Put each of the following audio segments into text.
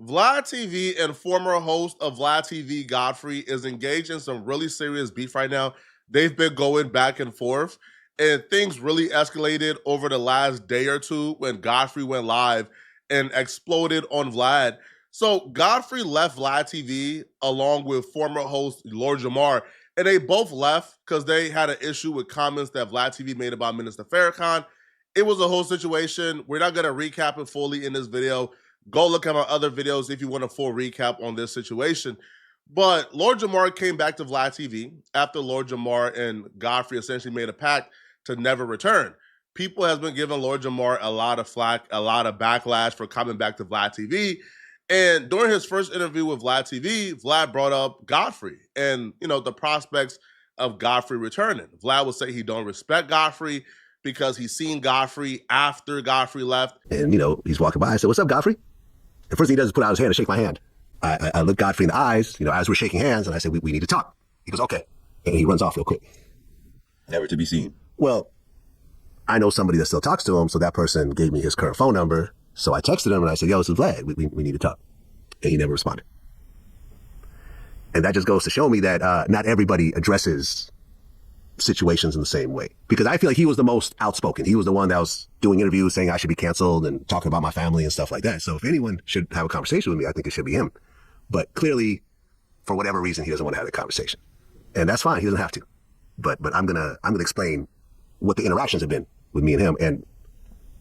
VladTV and former host of VladTV, Godfrey, is engaged in some really serious beef right now. They've been going back and forth, and things really escalated over the last day or two when Godfrey went live and exploded on Vlad. So Godfrey left VladTV along with former host Lord Jamar, and they both left because they had an issue with comments that VladTV made about Minister Farrakhan. It was a whole situation. We're not going to recap it fully in this video. Go look at my other videos if you want a full recap on this situation. But Lord Jamar came back to Vlad TV after Lord Jamar and Godfrey essentially made a pact to never return. People has been giving Lord Jamar a lot of flack, a lot of backlash for coming back to Vlad TV. And during his first interview with Vlad TV, Vlad brought up Godfrey and, the prospects of Godfrey returning. Vlad would say he don't respect Godfrey because he's seen Godfrey after Godfrey left. And, he's walking by. I said, "What's up, Godfrey?" The first thing he does is put out his hand and shake my hand. I look Godfrey in the eyes, as we're shaking hands, and I said, we need to talk. He goes, "Okay." And he runs off real quick. Never to be seen. Well, I know somebody that still talks to him, so that person gave me his current phone number. So I texted him and I said, "Yo, this is Vlad. We need to talk." And he never responded. And that just goes to show me that not everybody addresses situations in the same way. Because I feel like he was the most outspoken. He was the one that was doing interviews saying I should be canceled and talking about my family and stuff like that. So if anyone should have a conversation with me, I think it should be him. But clearly, for whatever reason, he doesn't want to have that conversation. And that's fine. He doesn't have to. But I'm gonna explain what the interactions have been with me and him. And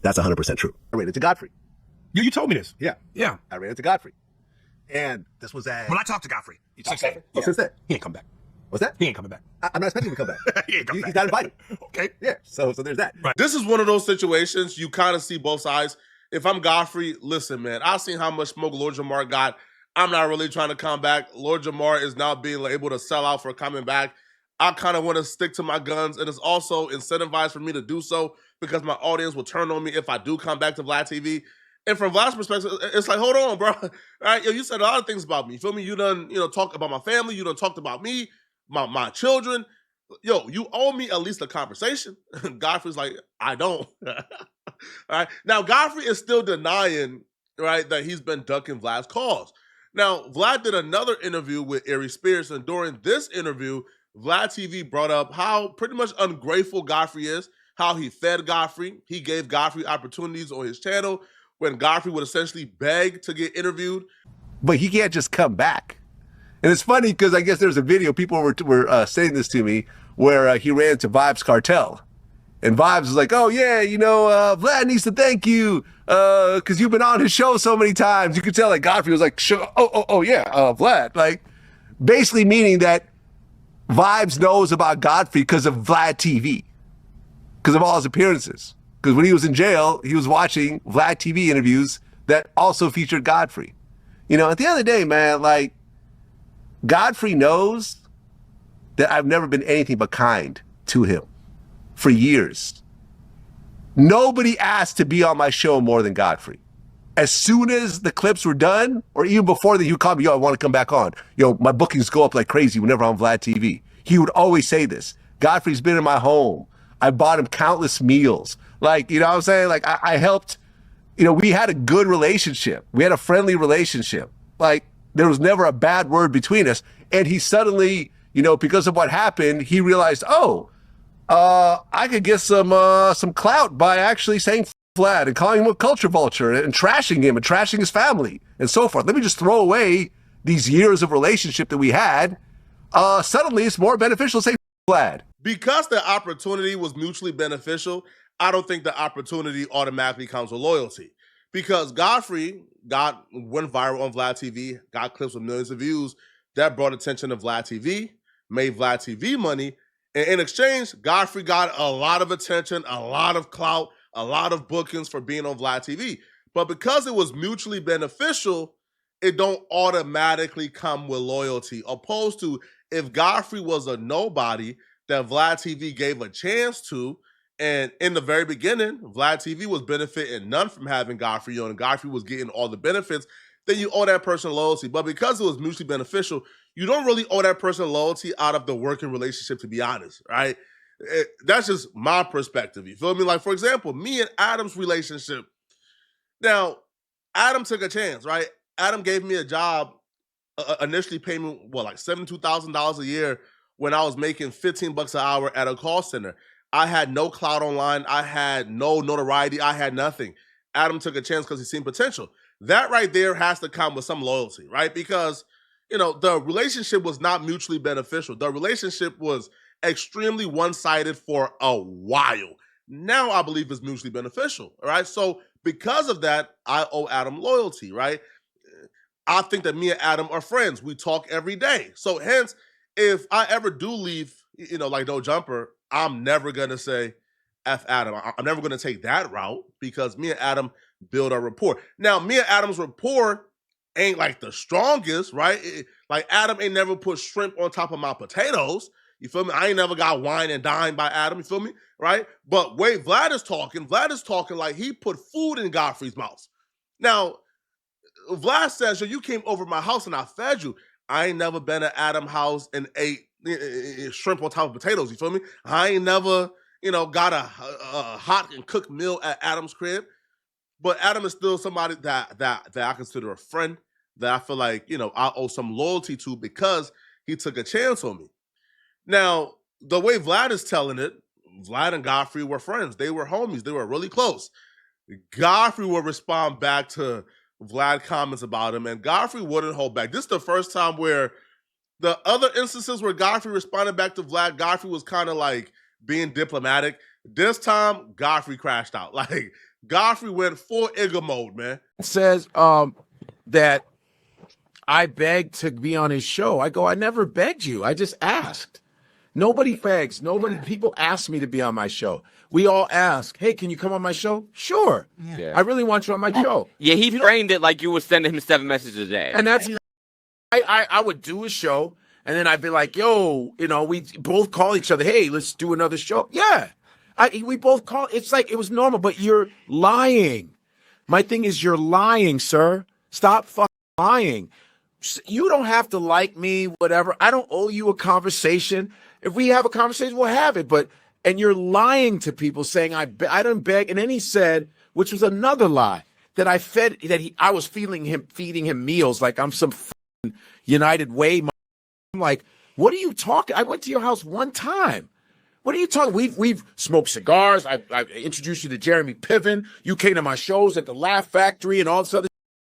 that's 100% true. I ran into Godfrey. You told me this. Yeah. I ran into Godfrey. And this was at... When I talked to Godfrey. Since then. He ain't come back. What's that? He ain't coming back. I'm not expecting him to come back. He's not invited. Okay. Yeah. So there's that. Right. This is one of those situations you kind of see both sides. If I'm Godfrey, listen, man, I've seen how much smoke Lord Jamar got. I'm not really trying to come back. Lord Jamar is now being able to sell out for coming back. I kind of want to stick to my guns, and it's also incentivized for me to do so because my audience will turn on me if I do come back to Vlad TV. And from Vlad's perspective, it's like, hold on, bro. All right, you said a lot of things about me. You feel me? You done, talk about my family. You done talked about me, my children. You owe me at least a conversation. Godfrey's like, I don't. All right. Now, Godfrey is still denying, right, that he's been ducking Vlad's calls. Now, Vlad did another interview with Ari Spears, and during this interview, Vlad TV brought up how pretty much ungrateful Godfrey is, how he fed Godfrey. He gave Godfrey opportunities on his channel when Godfrey would essentially beg to get interviewed. But he can't just come back. And it's funny because I guess there's a video, people were saying this to me, where he ran to Vibes Cartel. And Vibes was like, "Oh yeah, Vlad needs to thank you because you've been on his show so many times." You could tell like Godfrey was like, oh yeah, Vlad. Like basically meaning that Vibes knows about Godfrey because of Vlad TV, because of all his appearances. Because when he was in jail, he was watching Vlad TV interviews that also featured Godfrey. At the end of the day, man, like, Godfrey knows that I've never been anything but kind to him for years. Nobody asked to be on my show more than Godfrey. As soon as the clips were done, or even before that, he would call me, "Yo, I want to come back on. My bookings go up like crazy whenever I'm on Vlad TV." He would always say this. Godfrey's been in my home. I bought him countless meals. Like, you know what I'm saying? Like, I helped, we had a good relationship. We had a friendly relationship. Like, there was never a bad word between us. And he suddenly, because of what happened, he realized, I could get some clout by actually saying Vlad and calling him a culture vulture and trashing him and trashing his family and so forth. Let me just throw away these years of relationship that we had. Suddenly, it's more beneficial to say Vlad. Because the opportunity was mutually beneficial, I don't think the opportunity automatically comes with loyalty. Because Godfrey went viral on Vlad TV, got clips with millions of views. That brought attention to Vlad TV, made Vlad TV money. And in exchange, Godfrey got a lot of attention, a lot of clout, a lot of bookings for being on Vlad TV. But because it was mutually beneficial, it don't automatically come with loyalty. Opposed to if Godfrey was a nobody that Vlad TV gave a chance to, and in the very beginning, Vlad TV was benefiting none from having Godfrey on, and Godfrey was getting all the benefits, then you owe that person loyalty. But because it was mutually beneficial, you don't really owe that person loyalty out of the working relationship, to be honest, right? That's just my perspective. You feel me? Like, for example, me and Adam's relationship. Now, Adam took a chance, right? Adam gave me a job, initially paying me, like $72,000 a year when I was making $15 an hour at a call center. I had no clout online. I had no notoriety. I had nothing. Adam took a chance because he seen potential. That right there has to come with some loyalty, right? Because, the relationship was not mutually beneficial. The relationship was extremely one-sided for a while. Now I believe it's mutually beneficial, all right? So because of that, I owe Adam loyalty, right? I think that me and Adam are friends. We talk every day. So hence, if I ever do leave, like No Jumper, I'm never going to say F Adam. I'm never going to take that route because me and Adam build a rapport. Now, me and Adam's rapport ain't like the strongest, right? Like Adam ain't never put shrimp on top of my potatoes. You feel me? I ain't never got wine and dined by Adam. You feel me? Right? But wait, Vlad is talking like he put food in Godfrey's mouth. Now, Vlad says, you came over my house and I fed you. I ain't never been at Adam's house and ate shrimp on top of potatoes. You feel me? I ain't never, got a hot and cooked meal at Adam's crib. But Adam is still somebody that I consider a friend, that I feel like, I owe some loyalty to because he took a chance on me. Now, the way Vlad is telling it, Vlad and Godfrey were friends. They were homies. They were really close. Godfrey would respond back to Vlad comments about him, and Godfrey wouldn't hold back. This is the first time where the other instances where Godfrey responded back to Vlad, Godfrey was kind of like being diplomatic. This time, Godfrey crashed out. Like, Godfrey went full Igga mode, man. Says that I begged to be on his show. I go, I never begged you. I just asked. Nobody begs. People ask me to be on my show. We all ask, hey, can you come on my show? Sure. Yeah. I really want you on my show. Yeah, he framed it like you were sending him 7 messages a day. And that's, I would do a show, and then I'd be like, yo, we both call each other, hey, let's do another show. Yeah. We both call, it's like, it was normal, but you're lying. My thing is you're lying, sir. Stop fucking lying. You don't have to like me, whatever. I don't owe you a conversation. If we have a conversation, we'll have it. And you're lying to people saying I didn't beg. And then he said, which was another lie, that I was feeding him meals like I'm some United Way. I'm like, what are you talking? I went to your house one time. What are you talking? We've smoked cigars. I introduced you to Jeremy Piven. You came to my shows at the Laugh Factory and all this other.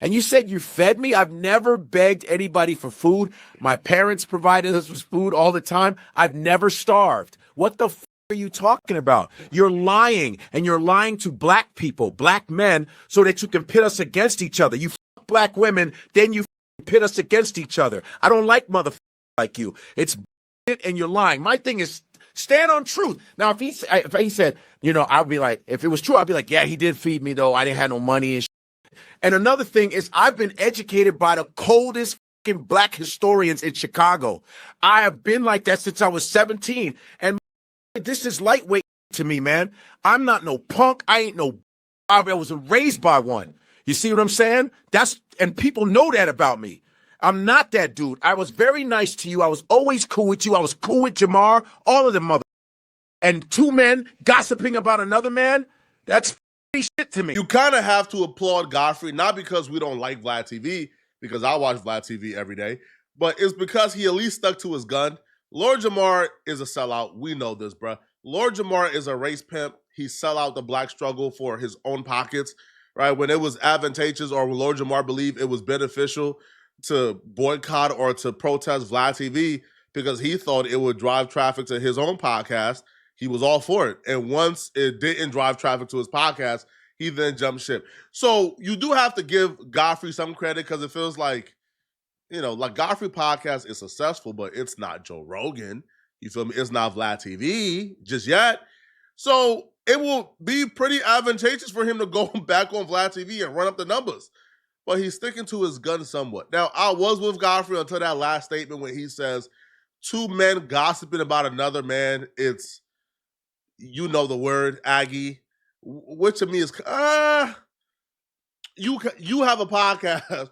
And you said you fed me? I've never begged anybody for food. My parents provided us with food all the time. I've never starved. What the are you talking about? You're lying, and you're lying to black people, black men, so that you can pit us against each other. You black women, then you pit us against each other. I don't like motherfuckers like you. It's and you're lying. My thing is stand on truth. Now, if he said, I'd be like, if it was true, I'd be like, yeah, he did feed me though. I didn't have no money and shit. And another thing is I've been educated by the coldest fucking black historians in Chicago. I have been like that since I was 17. And this is lightweight to me, man. I'm not no punk. I ain't no, I was raised by one. You see what I'm saying? And people know that about me. I'm not that dude. I was very nice to you. I was always cool with you. I was cool with Jamar, all of them mother. And two men gossiping about another man, that's shit to me. You kind of have to applaud Godfrey, not because we don't like VladTV, because I watch VladTV every day, but it's because he at least stuck to his gun. Lord Jamar is a sellout. We know this, bruh. Lord Jamar is a race pimp. He sell out the black struggle for his own pockets, right? When it was advantageous or when Lord Jamar believed it was beneficial to boycott or to protest VladTV because he thought it would drive traffic to his own podcast, he was all for it. And once it didn't drive traffic to his podcast, he then jumped ship. So you do have to give Godfrey some credit because it feels like, like Godfrey podcast is successful, but it's not Joe Rogan. You feel me? It's not VladTV just yet. So it will be pretty advantageous for him to go back on VladTV and run up the numbers. But he's sticking to his gun somewhat. Now, I was with Godfrey until that last statement when he says, two men gossiping about another man, it's, the word, Aggie, which to me is, you have a podcast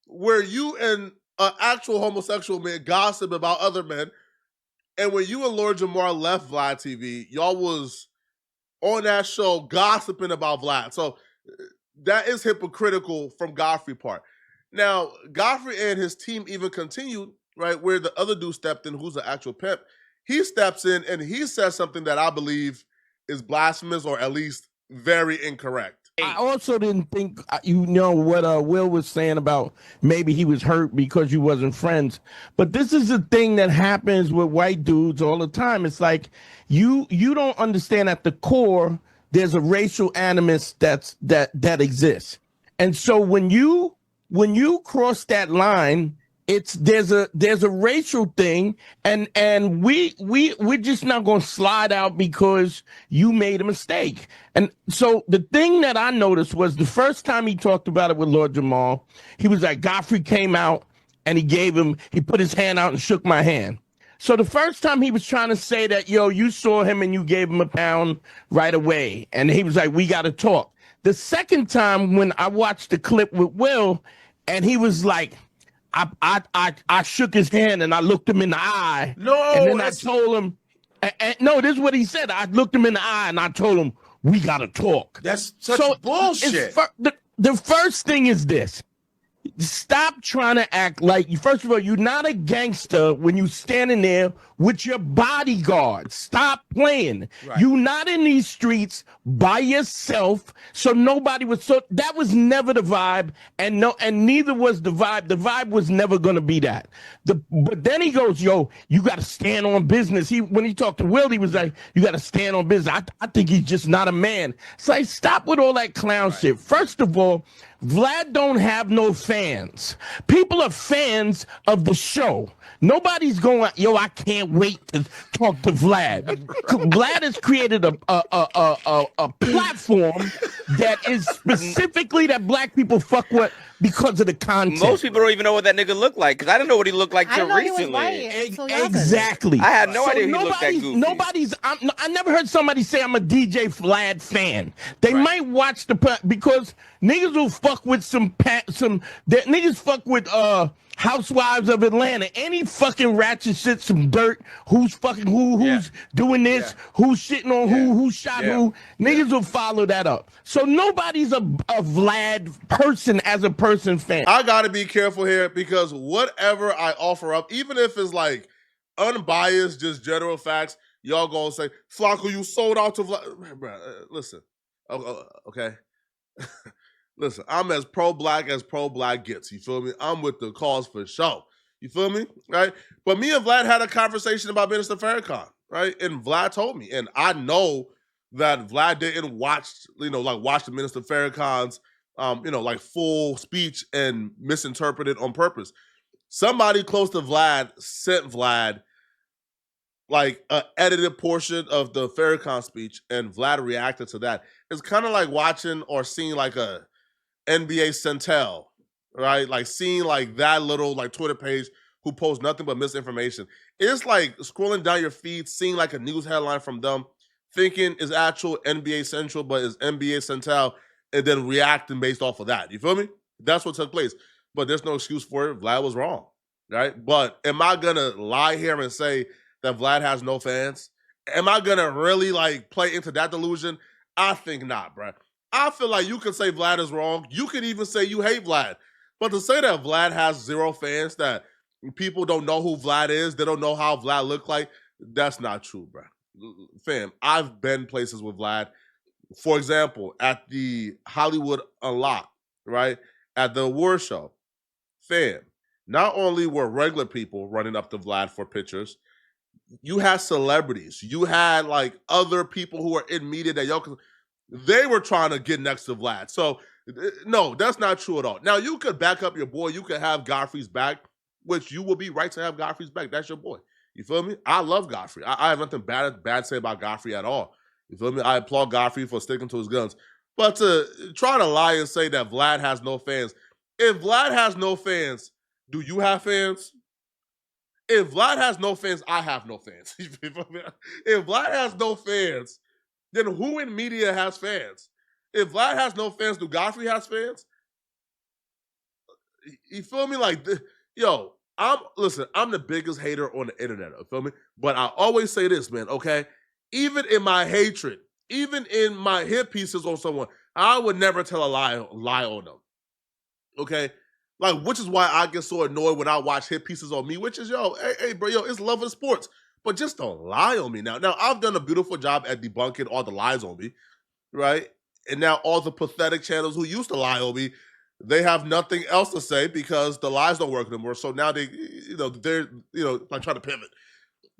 where you and an actual homosexual man gossip about other men, and when you and Lord Jamar left Vlad TV, y'all was on that show gossiping about Vlad. So that is hypocritical from Godfrey part. Now, Godfrey and his team even continued, right, where the other dude stepped in, who's the actual pimp. He steps in and he says something that I believe is blasphemous or at least very incorrect. I also didn't think, what Will was saying about maybe he was hurt because you wasn't friends. But this is a thing that happens with white dudes all the time. It's like you don't understand at the core there's a racial animus that exists. And so when you cross that line, there's a racial thing, and we're just not gonna slide out because you made a mistake. And so the thing that I noticed was the first time he talked about it with Lord Jamal, he was like, Godfrey came out and he put his hand out and shook my hand. So the first time he was trying to say that, you saw him and you gave him a pound right away, and he was like, we gotta talk. The second time when I watched the clip with Will, and he was like, I shook his hand and I looked him in the eye. No, and then I told him, no, this is what he said. I looked him in the eye and I told him, we gotta talk. That's such bullshit. The first thing is this. Stop trying to act like, first of all, you're not a gangster when you standing there with your bodyguard. Stop playing. Right. You're not in these streets by yourself, so that was never the vibe, and neither was the vibe. The vibe was never gonna be that. But then he goes, you gotta stand on business. When he talked to Will, he was like, you gotta stand on business. I think he's just not a man. It's like, stop with all that clown shit. First of all, Vlad don't have no fans. People are fans of the show. Nobody's going, I can't wait to talk to Vlad. Vlad has created a platform that is specifically that black people fuck with because of the content. Most people don't even know what that nigga looked like, because I didn't know what he looked like I till didn't know he was recently. white until y'all said it. Exactly. I had no idea he looked that goofy. I never heard somebody say I'm a DJ Vlad fan. They might watch because niggas will fuck with niggas fuck with Housewives of Atlanta. Any fucking ratchet shit, some dirt, who's doing this, who's shitting on who shot who, niggas will follow that up. So nobody's a Vlad person as a person fan. I gotta be careful here because whatever I offer up, even if it's like unbiased, just general facts, y'all gonna say, Flacco, you sold out to Vlad. Listen, okay. Listen, I'm as pro-black gets. You feel me? I'm with the cause for sure. You feel me? Right? But me and Vlad had a conversation about Minister Farrakhan, right? And Vlad told me, and I know that Vlad didn't watch the Minister Farrakhan's, full speech and misinterpret it on purpose. Somebody close to Vlad sent Vlad like an edited portion of the Farrakhan speech, and Vlad reacted to that. It's kind of like watching or seeing like a NBA Centel, right? Like seeing like that little like Twitter page who posts nothing but misinformation. It's like scrolling down your feed, seeing like a news headline from them, thinking is actual NBA Central, but is NBA Centel, and then reacting based off of that. You feel me? That's what took place. But there's no excuse for it. Vlad was wrong, right? But am I gonna lie here and say that Vlad has no fans? Am I gonna really like play into that delusion? I think not, bro. I feel like you can say Vlad is wrong. You can even say you hate Vlad. But to say that Vlad has zero fans, that people don't know who Vlad is, they don't know how Vlad look like, that's not true, bro. Fam, I've been places with Vlad. For example, at the Hollywood Unlocked, right? At the award show. Fam, not only were regular people running up to Vlad for pictures, you had celebrities. You had like other people who are in media that they were trying to get next to Vlad. So, no, that's not true at all. Now, you could back up your boy. You could have Godfrey's back, which you will be right to have Godfrey's back. That's your boy. You feel me? I love Godfrey. I have nothing bad to say about Godfrey at all. You feel me? I applaud Godfrey for sticking to his guns. But to try to lie and say that Vlad has no fans, if Vlad has no fans, do you have fans? If Vlad has no fans, I have no fans. If Vlad has no fans, then who in media has fans? If Vlad has no fans, do Godfrey has fans? You feel me? Like, I'm the biggest hater on the internet, you feel me? But I always say this, man, okay? Even in my hatred, even in my hit pieces on someone, I would never tell a lie on them, okay? Like, which is why I get so annoyed when I watch hit pieces on me, which is, hey, bro, it's love of sports. But just don't lie on me now. Now, I've done a beautiful job at debunking all the lies on me, right? And now all the pathetic channels who used to lie on me, they have nothing else to say because the lies don't work anymore. So now they're like trying to pivot.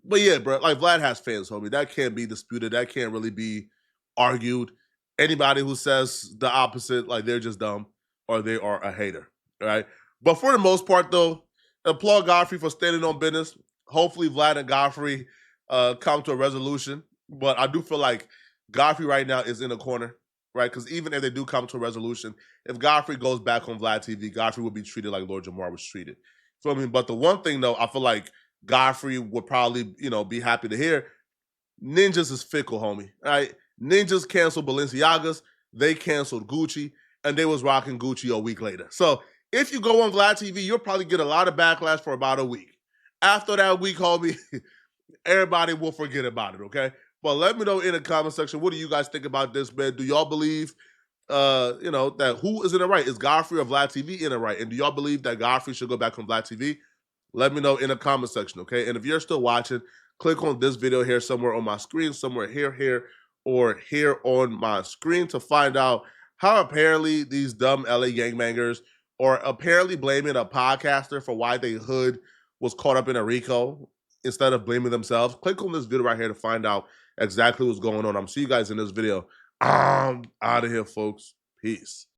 But yeah, bro, like Vlad has fans, homie. That can't be disputed. That can't really be argued. Anybody who says the opposite, like they're just dumb or they are a hater, right? But for the most part, though, applaud Godfrey for standing on business. Hopefully, Vlad and Godfrey come to a resolution. But I do feel like Godfrey right now is in a corner, right? Because even if they do come to a resolution, if Godfrey goes back on Vlad TV, Godfrey would be treated like Lord Jamar was treated. Feel me? But the one thing, though, I feel like Godfrey would probably, be happy to hear. Ninjas is fickle, homie. All right. Ninjas canceled Balenciagas, they canceled Gucci, and they was rocking Gucci a week later. So if you go on Vlad TV, you'll probably get a lot of backlash for about a week. After that week, homie, everybody will forget about it, okay? But let me know in the comment section, what do you guys think about this, man? Do y'all believe that who is in the right? Is Godfrey or Vlad TV in the right? And do y'all believe that Godfrey should go back on Vlad TV? Let me know in the comment section, okay? And if you're still watching, click on this video here somewhere on my screen, somewhere here, or here on my screen to find out how apparently these dumb LA gangbangers are apparently blaming a podcaster for why they hood was caught up in a RICO instead of blaming themselves. Click on this video right here to find out exactly what's going on. I'm see you guys in this video. I'm out of here, folks. Peace.